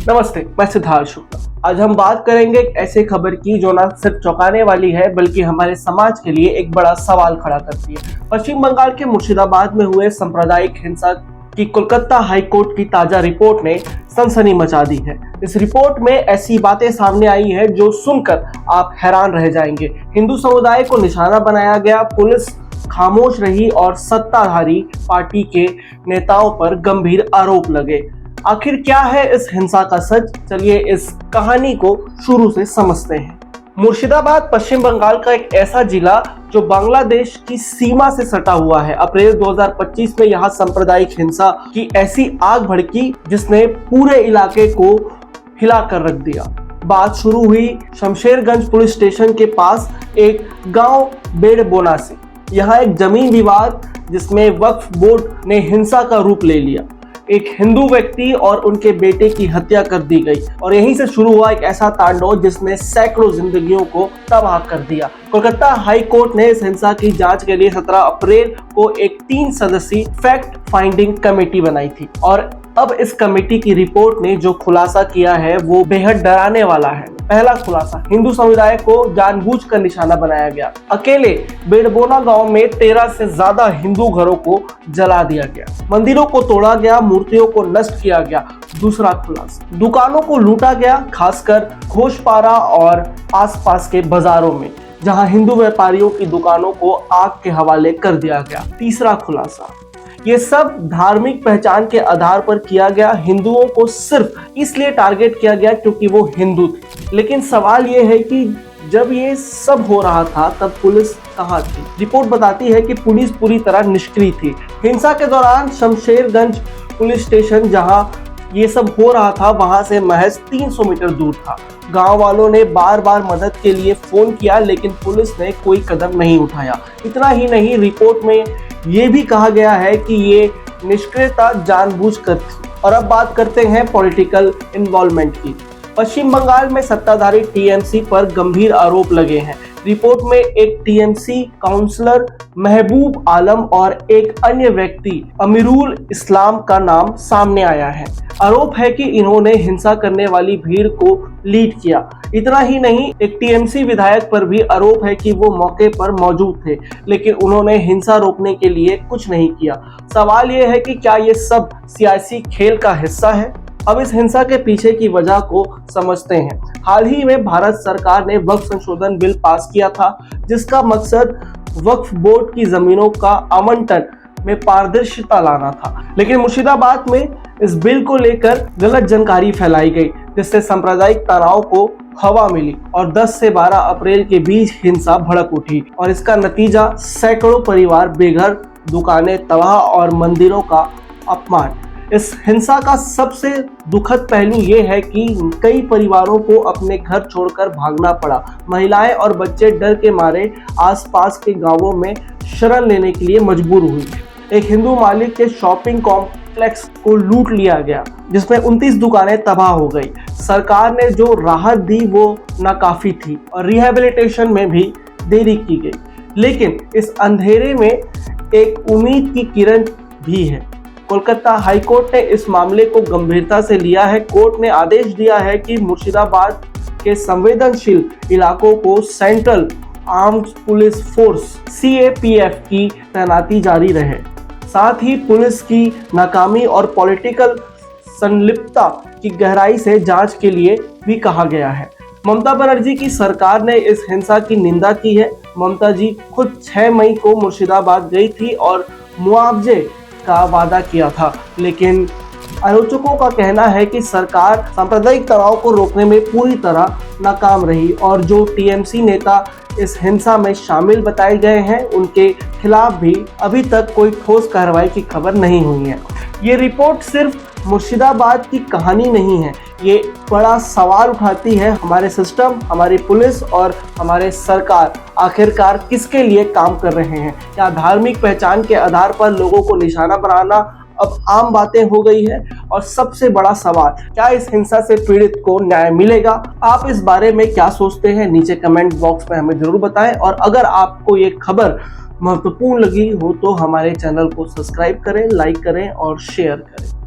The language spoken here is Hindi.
नमस्ते, मैं सिद्धार्थ शुक्ला। आज हम बात करेंगे एक ऐसे खबर की जो न सिर्फ चौंकाने वाली है बल्कि हमारे समाज के लिए एक बड़ा सवाल खड़ा करती है। पश्चिम बंगाल के मुर्शिदाबाद में हुए सांप्रदायिक हिंसा की कोलकाता हाई कोर्ट की ताजा रिपोर्ट ने सनसनी मचा दी है। इस रिपोर्ट में ऐसी बातें सामने आई है जो सुनकर आप हैरान रह जाएंगे। हिंदू समुदाय को निशाना बनाया गया, पुलिस खामोश रही और सत्ताधारी पार्टी के नेताओं पर गंभीर आरोप लगे। आखिर क्या है इस हिंसा का सच? चलिए इस कहानी को शुरू से समझते हैं। मुर्शिदाबाद पश्चिम बंगाल का एक ऐसा जिला जो बांग्लादेश की सीमा से सटा हुआ है। अप्रैल 2025 में यहाँ सांप्रदायिक हिंसा की ऐसी आग भड़की जिसने पूरे इलाके को हिलाकर रख दिया। बात शुरू हुई शमशेरगंज पुलिस स्टेशन के पास एक गांव बेड़बोना से। यहाँ एक जमीन विवाद जिसमें वक्फ बोर्ड ने हिंसा का रूप ले लिया। एक हिंदू व्यक्ति और उनके बेटे की हत्या कर दी गई और यहीं से शुरू हुआ एक ऐसा तांडव जिसने सैकड़ों जिंदगियों को तबाह कर दिया। कोलकाता हाई कोर्ट ने इस हिंसा की जांच के लिए 17 अप्रैल को एक 3 सदस्यीय फैक्ट फाइंडिंग कमेटी बनाई थी और अब इस कमेटी की रिपोर्ट ने जो खुलासा किया है वो बेहद डराने वाला है। पहला खुलासा, हिंदू समुदाय को जानबूझकर निशाना बनाया गया। अकेले बेड़बोना गांव में 13 से ज्यादा हिंदू घरों को जला दिया गया, मंदिरों को तोड़ा गया, मूर्तियों को नष्ट किया गया। दूसरा खुलासा, दुकानों को लूटा गया, खासकर घोषपारा और आसपास के बाजारों में जहां हिंदू व्यापारियों की दुकानों को आग के हवाले कर दिया गया। तीसरा खुलासा, ये सब धार्मिक पहचान के आधार पर किया गया। हिंदुओं को सिर्फ इसलिए टारगेट किया गया क्योंकि वो हिंदू थे। लेकिन सवाल ये है कि जब ये सब हो रहा था तब पुलिस कहाँ थी? रिपोर्ट बताती है कि पुलिस पूरी तरह निष्क्रिय थी। हिंसा के दौरान शमशेरगंज पुलिस स्टेशन जहां ये सब हो रहा था वहां से महज 300 मीटर दूर था। गांव वालों ने बार बार मदद के लिए फोन किया लेकिन पुलिस ने कोई कदम नहीं उठाया। इतना ही नहीं, रिपोर्ट में ये भी कहा गया है कि ये निष्क्रियता जानबूझकर थी। और अब बात करते हैं पॉलिटिकल इन्वॉल्वमेंट की। पश्चिम बंगाल में सत्ताधारी टीएमसी पर गंभीर आरोप लगे हैं। रिपोर्ट में एक टीएमसी काउंसलर महबूब आलम और एक अन्य व्यक्ति अमीरुल इस्लाम का नाम सामने आया है। आरोप है कि इन्होंने हिंसा करने वाली भीड़ को लीड किया। इतना ही नहीं, एक टीएमसी विधायक पर भी आरोप है कि वो मौके पर मौजूद थे लेकिन उन्होंने हिंसा रोकने के लिए कुछ नहीं किया। सवाल ये है कि क्या ये सब सियासी खेल का हिस्सा है? अब इस हिंसा के पीछे की वजह को समझते हैं। हाल ही में भारत सरकार ने वक्फ संशोधन बिल पास किया था जिसका मकसद वक्फ बोर्ड की जमीनों का आवंटन में पारदर्शिता लाना था। लेकिन मुर्शिदाबाद में इस बिल को लेकर गलत जानकारी फैलाई गई जिससे सांप्रदायिक तनाव को हवा मिली और 10 से 12 अप्रैल के बीच हिंसा भड़क उठी और इसका नतीजा सैकड़ों परिवार बेघर, दुकानें तबाह और मंदिरों का अपमान। इस हिंसा का सबसे दुखद पहलू ये है कि कई परिवारों को अपने घर छोड़कर भागना पड़ा। महिलाएं और बच्चे डर के मारे आसपास के गांवों में शरण लेने के लिए मजबूर हुई। एक हिंदू मालिक के शॉपिंग कॉम्प्लेक्स को लूट लिया गया जिसमें 29 दुकानें तबाह हो गई। सरकार ने जो राहत दी वो नाकाफी थी और रिहैबिलिटेशन में भी देरी की गई। लेकिन इस अंधेरे में एक उम्मीद की किरण भी है। कोलकाता हाई कोर्ट ने इस मामले को गंभीरता से लिया है। कोर्ट ने आदेश दिया है कि मुर्शिदाबाद के संवेदनशील इलाकों को central armed police force CAPF की तैनाती जारी रहे। साथ ही पुलिस की नाकामी और पॉलिटिकल संलिप्तता की गहराई से जांच के लिए भी कहा गया है। ममता बनर्जी की सरकार ने इस हिंसा की निंदा की है। ममता जी खुद 6 मई को मुर्शिदाबाद गई थी और मुआवजे का वादा किया था, लेकिन आलोचकों का कहना है कि सरकार सांप्रदायिक तनाव को रोकने में पूरी तरह नाकाम रही और जो टीएमसी नेता इस हिंसा में शामिल बताए गए हैं उनके खिलाफ भी अभी तक कोई ठोस कार्रवाई की खबर नहीं हुई है। ये रिपोर्ट सिर्फ मुर्शिदाबाद की कहानी नहीं है, ये बड़ा सवाल उठाती है हमारे सिस्टम, हमारी पुलिस और हमारे सरकार आखिरकार किसके लिए काम कर रहे हैं। क्या धार्मिक पहचान के आधार पर लोगों को निशाना बनाना अब आम बातें हो गई है? और सबसे बड़ा सवाल, क्या इस हिंसा से पीड़ित को न्याय मिलेगा? आप इस बारे में क्या सोचते हैं? नीचे कमेंट बॉक्स में हमें जरूर बताएं और अगर आपको ये खबर महत्वपूर्ण लगी हो तो हमारे चैनल को सब्सक्राइब करें, लाइक करें और शेयर करें।